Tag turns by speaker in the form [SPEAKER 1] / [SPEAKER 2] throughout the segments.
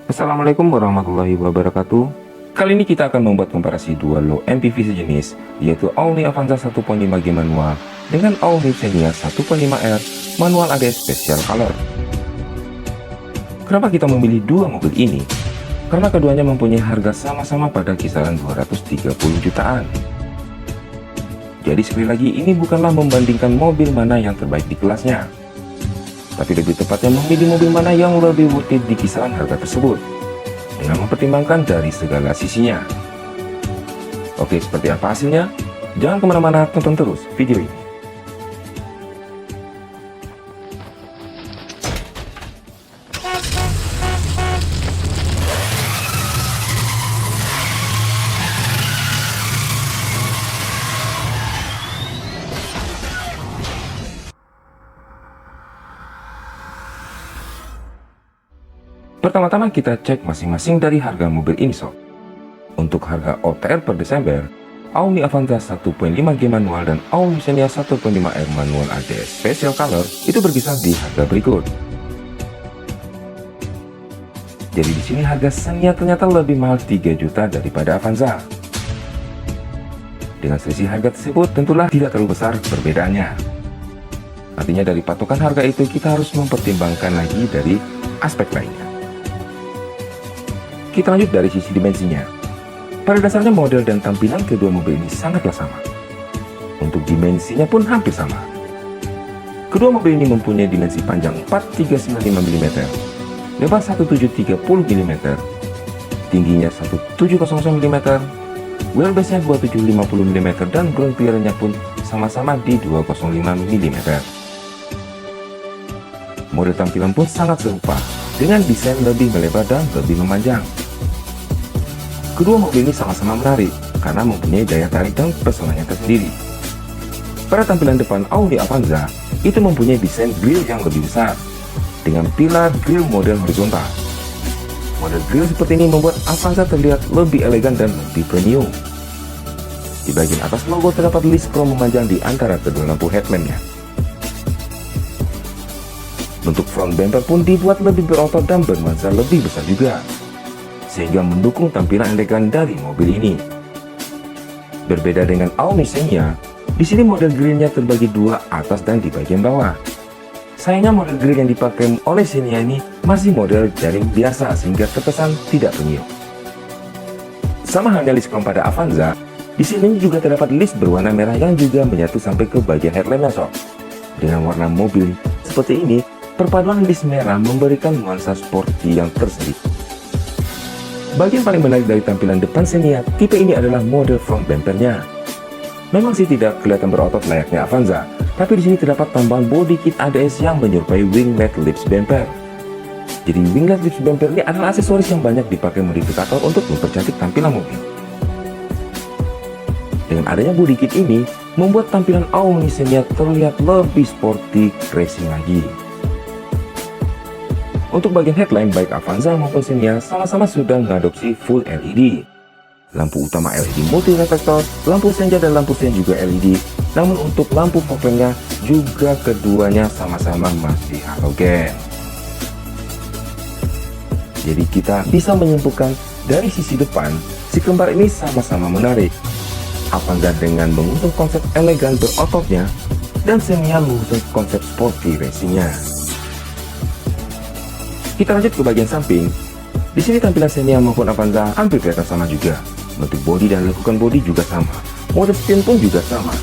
[SPEAKER 1] Assalamualaikum warahmatullahi wabarakatuh. Kali ini kita akan membuat komparasi dua low MPV sejenis, yaitu Audi Avanza 1.5 G manual dengan Audi Xenia 1.5R manual ADS Special Color. Kenapa kita memilih dua mobil ini? Karena keduanya mempunyai harga sama-sama pada kisaran 230 jutaan. Jadi sekali lagi, ini bukanlah membandingkan mobil mana yang terbaik di kelasnya, tapi lebih tepatnya memilih mobil mana yang lebih worth it di kisaran harga tersebut, dengan mempertimbangkan dari segala sisinya. Oke, seperti apa hasilnya? Jangan kemana-mana, tonton terus video ini. Pertama-tama kita cek masing-masing dari harga mobil ini sob. Untuk harga OTR per Desember, Audi Avanza 1.5 G manual dan Audi Xenia 1.5R manual ADS Special Color itu berkisar di harga berikut. Jadi di sini harga Xenia ternyata lebih mahal 3 juta daripada Avanza. Dengan selisih harga tersebut tentulah tidak terlalu besar perbedaannya. Artinya dari patokan harga itu kita harus mempertimbangkan lagi dari aspek lainnya. Kita lanjut dari sisi dimensinya. Pada dasarnya model dan tampilan kedua mobil ini sangatlah sama. Untuk dimensinya pun hampir sama. Kedua mobil ini mempunyai dimensi panjang 4395 mm, lebar 1730 mm, tingginya 1700 mm, wheelbase-nya 2750 mm, dan ground clearance-nya pun sama-sama di 205 mm. Model tampilan pun sangat serupa, dengan desain lebih melebar dan lebih memanjang. Kedua mobil ini sama-sama menarik karena mempunyai daya tarik dan pesonanya tersendiri. Pada tampilan depan Audi Avanza itu mempunyai desain grill yang lebih besar dengan pilar grill model horizontal. Model grill seperti ini membuat Avanza terlihat lebih elegan dan lebih premium. Di bagian atas logo terdapat list chrome memanjang di antara kedua lampu headlampnya. Bentuk front bumper pun dibuat lebih berotot dan bernuansa lebih besar juga, sehingga mendukung tampilan elegan dari mobil ini. Berbeda dengan Audi Xenia, di sini model grillnya terbagi dua, atas dan di bagian bawah. Sayangnya model grill yang dipakai oleh Xenia ini masih model jaring biasa sehingga terkesan tidak premium. Sama halnya list chrome pada Avanza, di sini juga terdapat list berwarna merah yang juga menyatu sampai ke bagian headlampnya sob. Dengan warna mobil seperti ini, perpaduan list merah memberikan nuansa sporty yang tersendiri. Bagian paling menarik dari tampilan depan Xenia tipe ini adalah model front bumpernya. Memang sih tidak kelihatan berotot layaknya Avanza, tapi di sini terdapat tambahan body kit ADS yang menyerupai winglet lips bumper. Jadi winglet lips bumper ini adalah aksesoris yang banyak dipakai modifikator untuk mempercantik tampilan mobil. Dengan adanya body kit ini, membuat tampilan Audi Xenia terlihat lebih sporty racing lagi. Untuk bagian headlamp, baik Avanza maupun Xenia sama-sama sudah mengadopsi full LED. Lampu utama LED multi reflektor, lampu senja dan lampu sen juga LED. Namun untuk lampu fog lampnya juga keduanya sama-sama masih halogen. Jadi kita bisa menyimpulkan dari sisi depan, si kembar ini sama-sama menarik. Avanza dengan mengusung konsep elegan berototnya, dan Xenia mengusung konsep sporty racingnya. Kita lanjut ke bagian samping. Di sini tampilan Xenia maupun Avanza hampir kelihatan sama juga. Bentuk bodi dan lekukan bodi juga sama. Mode spion pun juga sama.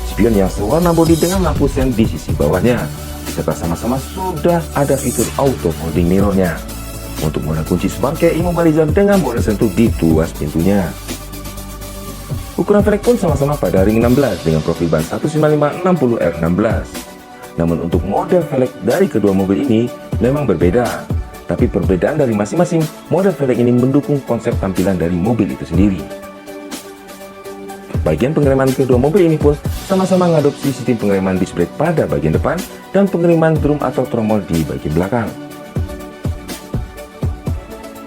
[SPEAKER 1] Spion yang sewarna bodi dengan lampu sen di sisi bawahnya, serta sama-sama sudah ada fitur auto folding mirrornya. Untuk mode kunci smart key immobilizer dengan mode sentuh di tuas pintunya. Ukuran velg pun sama-sama pada ring 16 dengan profil ban 195/60R16. Namun untuk model velg dari kedua mobil ini memang berbeda, tapi perbedaan dari masing-masing model velg ini mendukung konsep tampilan dari mobil itu sendiri. Bagian pengereman kedua mobil ini pun sama-sama mengadopsi sistem pengereman disc brake pada bagian depan dan pengereman drum atau tromol di bagian belakang.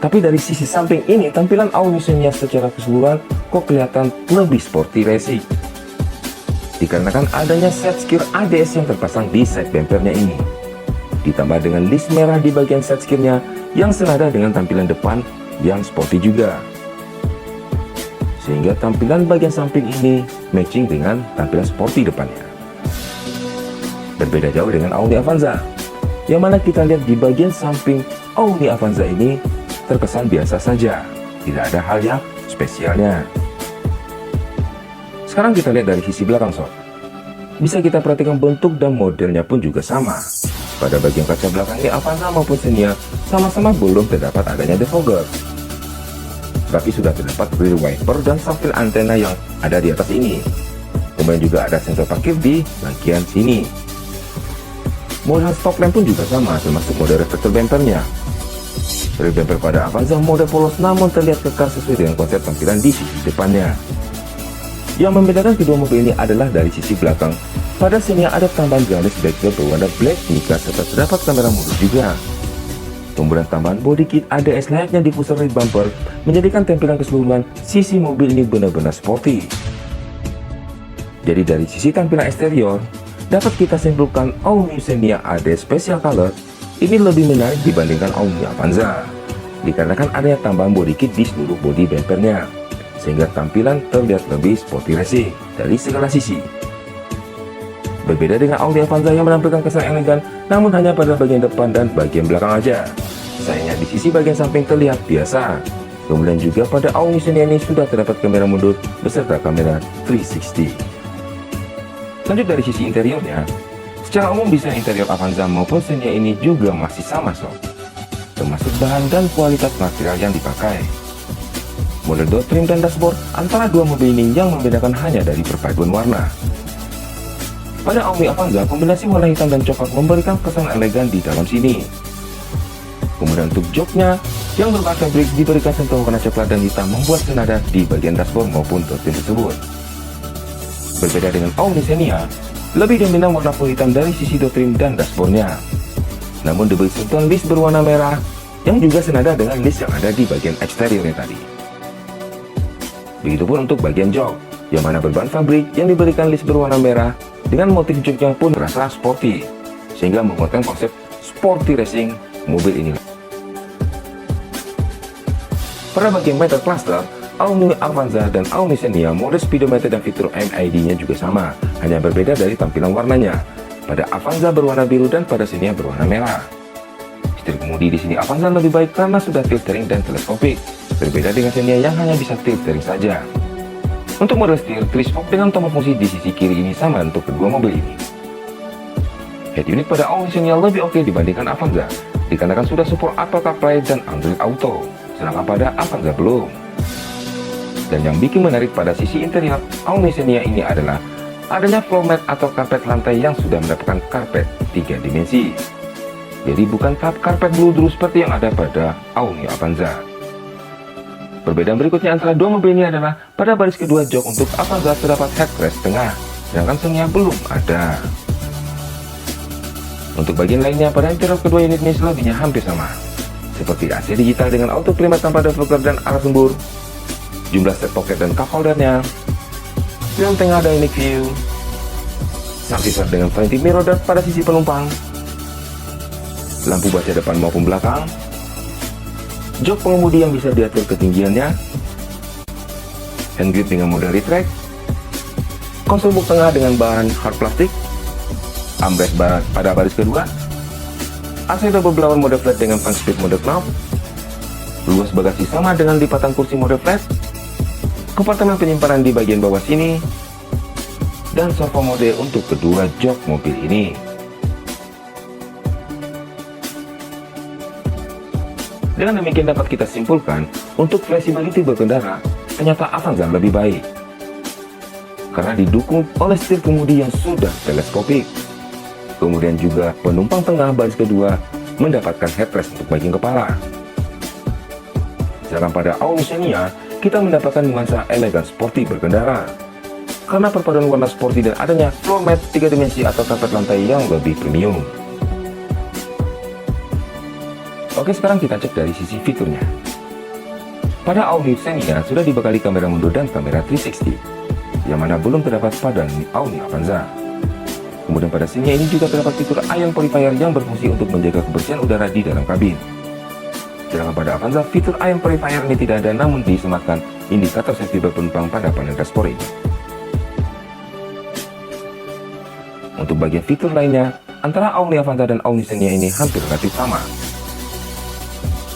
[SPEAKER 1] Tapi dari sisi samping ini, tampilan Audi Xenia secara keseluruhan kok kelihatan lebih sporty racing, dikarenakan adanya set skir ADS yang terpasang di side bumpernya ini. Ditambah dengan list merah di bagian side skirnya yang senada dengan tampilan depan yang sporty juga. Sehingga tampilan bagian samping ini matching dengan tampilan sporty depannya. Berbeda jauh dengan Audi Avanza, yang mana kita lihat di bagian samping Audi Avanza ini terkesan biasa saja, tidak ada hal yang spesialnya. Sekarang kita lihat dari sisi belakang sob. Bisa kita perhatikan bentuk dan modelnya pun juga sama. Pada bagian kaca belakang ini Avanza maupun Xenia sama-sama belum terdapat adanya defogger, tapi sudah terdapat rear wiper dan samping antena yang ada di atas ini. Kemudian juga ada sensor parkir di bagian sini. Model stop lamp pun juga sama, termasuk mode reflektor bumpernya. Rear bumper pada Avanza mode polos namun terlihat kekar sesuai dengan konsep tampilan di sisi depannya. Yang membedakan kedua mobil ini adalah dari sisi belakang. Pada Xenia ada tambahan garis backlight berwarna black nika serta terdapat kamera mundur juga. Kemudian tambahan body kit ADS layaknya diffuser rear bumper menjadikan tampilan keseluruhan sisi mobil ini benar-benar sporty. Jadi dari sisi tampilan eksterior, dapat kita simpulkan All New Xenia AD Special Color ini lebih menarik dibandingkan All New Avanza, dikarenakan adanya tambahan body kit di seluruh body bumpernya, sehingga tampilan terlihat lebih sporty racing dari segala sisi. Berbeda dengan Audi Avanza yang menampilkan kesan elegan namun hanya pada bagian depan dan bagian belakang aja. Sayangnya di sisi bagian samping terlihat biasa. Kemudian juga pada Audi Xenia ini sudah terdapat kamera mundur beserta kamera 360. Lanjut dari sisi interiornya, secara umum desain interior Avanza maupun Xenia ini juga masih sama sob, termasuk bahan dan kualitas material yang dipakai. Model door trim dan dashboard antara dua mobil ini yang membedakan hanya dari perpaduan warna. Pada Audi Avanza, kombinasi warna hitam dan coklat memberikan kesan elegan di dalam sini. Kemudian untuk joknya yang berbahan fabrik diberikan sentuh warna coklat dan hitam membuat senada di bagian dashboard maupun door trim tersebut. Berbeda dengan Audi Xenia, lebih dominan warna full hitam dari sisi door trim dan dashboardnya. Namun diberi sentuhan list berwarna merah yang juga senada dengan list yang ada di bagian eksteriornya tadi. Begitupun untuk bagian jok, yang mana berbahan fabrik yang diberikan list berwarna merah dengan motif joknya pun terasa sporty, sehingga menguatkan konsep sporty racing mobil ini. Pada bagian meter cluster, All New Avanza dan All New Xenia mode speedometer dan fitur MID-nya juga sama, hanya berbeda dari tampilan warnanya. Pada Avanza berwarna biru dan pada Xenia berwarna merah. Setir kemudi di sini Avanza lebih baik karena sudah tiltering dan teleskopik, berbeda dengan Xenia yang hanya bisa tiltering saja. Untuk mode setir, 3-spoke dengan tombol fungsi di sisi kiri ini sama untuk kedua mobil ini. Head unit pada All New Xenia lebih oke dibandingkan Avanza, dikarenakan sudah support Apple CarPlay dan Android Auto, sedangkan pada Avanza belum. Dan yang bikin menarik pada sisi interior All New Xenia ini adalah adanya floor mat atau karpet lantai yang sudah mendapatkan karpet 3 dimensi. Jadi bukan karpet bludru seperti yang ada pada All New Avanza. Perbedaan berikutnya antara dua mobil ini adalah pada baris kedua jok untuk Avanza terdapat headrest tengah, sedangkan Xenia belum ada. Untuk bagian lainnya pada interior kedua unit ini selebihnya hampir sama, seperti AC digital dengan auto climate tanpa defogger dan arah sembur, jumlah set pocket dan cup holdernya, film tengah dynamic view, samping dengan vanity mirror dan pada sisi penumpang, lampu baca depan maupun belakang, jok pengemudi yang bisa diatur ketinggiannya, handgrip dengan model retract, konsol box tengah dengan bahan hard plastik, armrest pada baris kedua, AC double blower mode flat dengan fan speed mode knob, luas bagasi sama dengan lipatan kursi mode flat, kompartemen penyimpanan di bagian bawah sini, dan sofa mode untuk kedua jok mobil ini. Dengan demikian dapat kita simpulkan, untuk flexibility berkendara, ternyata Avanza lebih baik. Karena didukung oleh setir kemudi yang sudah teleskopik. Kemudian juga penumpang tengah baris kedua mendapatkan headrest untuk bagian kepala. Sedangkan pada All New Xenia, kita mendapatkan nuansa elegan sporty berkendara. Karena perpaduan warna sporty dan adanya floor mat 3 dimensi atau karpet lantai yang lebih premium. Oke, sekarang kita cek dari sisi fiturnya. Pada All New Xenia sudah dibekali kamera mundur dan kamera 360, yang mana belum terdapat pada All New Avanza. Kemudian pada Xenia ini juga terdapat fitur ion purifier yang berfungsi untuk menjaga kebersihan udara di dalam kabin. Sedangkan pada Avanza, fitur IM Purifier ini tidak ada, namun disematkan indikator safety belt penumpang pada panel dashboard. Untuk bagian fitur lainnya, antara Audi Avanza dan Audi Xenia ini hampir relatif sama.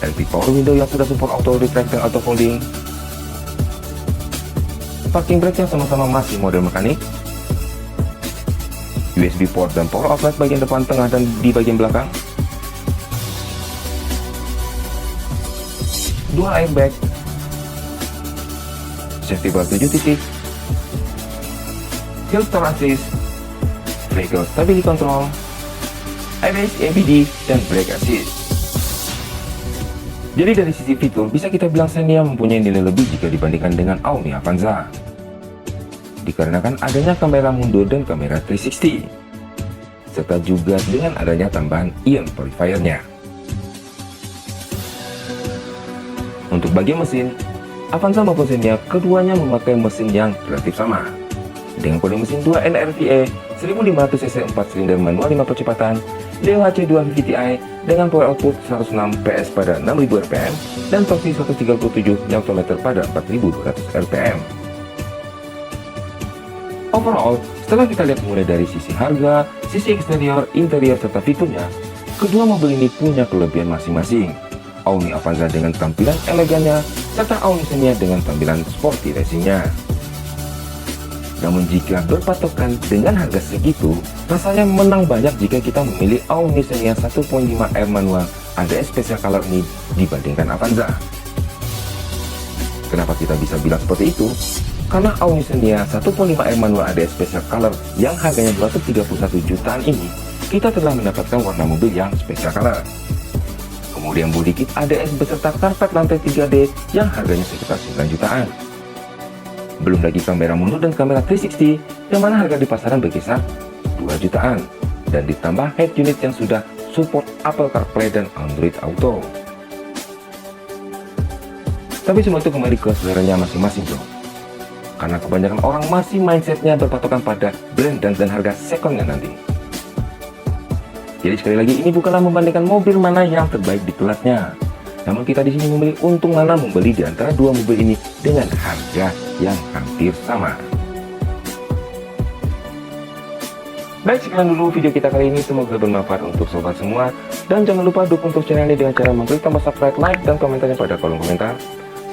[SPEAKER 1] Electric power window yang sudah support auto retract dan auto folding, parking brake yang sama-sama masih model mekanik, USB port dan power outlet bagian depan, tengah, dan di bagian belakang, dual airbag, safety belt 7 titik, hill start assist, vehicle stability control, ABS, ABD, dan brake assist. Jadi dari sisi fitur, bisa kita bilang Xenia mempunyai nilai lebih jika dibandingkan dengan Audi Avanza, dikarenakan adanya kamera mundur dan kamera 360, serta juga dengan adanya tambahan IM Purifier-nya. Untuk bagian mesin, Avanza maupun Xenia keduanya memakai mesin yang relatif sama, dengan kode mesin 2 NRVA 1500 cc 4 silinder manual 5 percepatan, DOHC 250 Ti dengan power output 106 PS pada 6000 rpm dan torsi 137 Nm pada 4200 rpm. Overall, setelah kita lihat mulai dari sisi harga, sisi eksterior, interior, serta fiturnya, kedua mobil ini punya kelebihan masing-masing. Audi Avanza dengan tampilan elegannya, serta Audi Xenia dengan tampilan sporty racingnya. Namun jika berpatokan dengan harga segitu, rasanya menang banyak jika kita memilih Audi Xenia 1.5R manual ADS Special Color ini dibandingkan Avanza. Kenapa kita bisa bilang seperti itu? Karena Audi Xenia 1.5R manual ADS Special Color yang harganya 231 jutaan ini, kita telah mendapatkan warna mobil yang Special Color. Kemudian body kit ADS beserta karpet lantai 3D yang harganya sekitar 9 jutaan. Belum lagi kamera mundur dan kamera 360 yang mana harga di pasaran berkisar 2 jutaan, dan ditambah head unit yang sudah support Apple CarPlay dan Android Auto. Tapi semua itu kembali ke seleranya masing-masing bro, karena kebanyakan orang masih mindsetnya berpatokan pada brand dan harga secondnya nanti. Jadi sekali lagi, ini bukanlah membandingkan mobil mana yang terbaik di kelasnya, namun kita di sini memilih untung mana membeli di antara dua mobil ini dengan harga yang hampir sama. Baik, sekian dulu video kita kali ini, semoga bermanfaat untuk sobat semua, dan jangan lupa dukung untuk channel ini dengan cara mengklik tombol subscribe, like, dan komentarnya pada kolom komentar.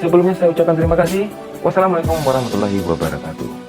[SPEAKER 1] Sebelumnya saya ucapkan terima kasih. Wassalamualaikum warahmatullahi wabarakatuh.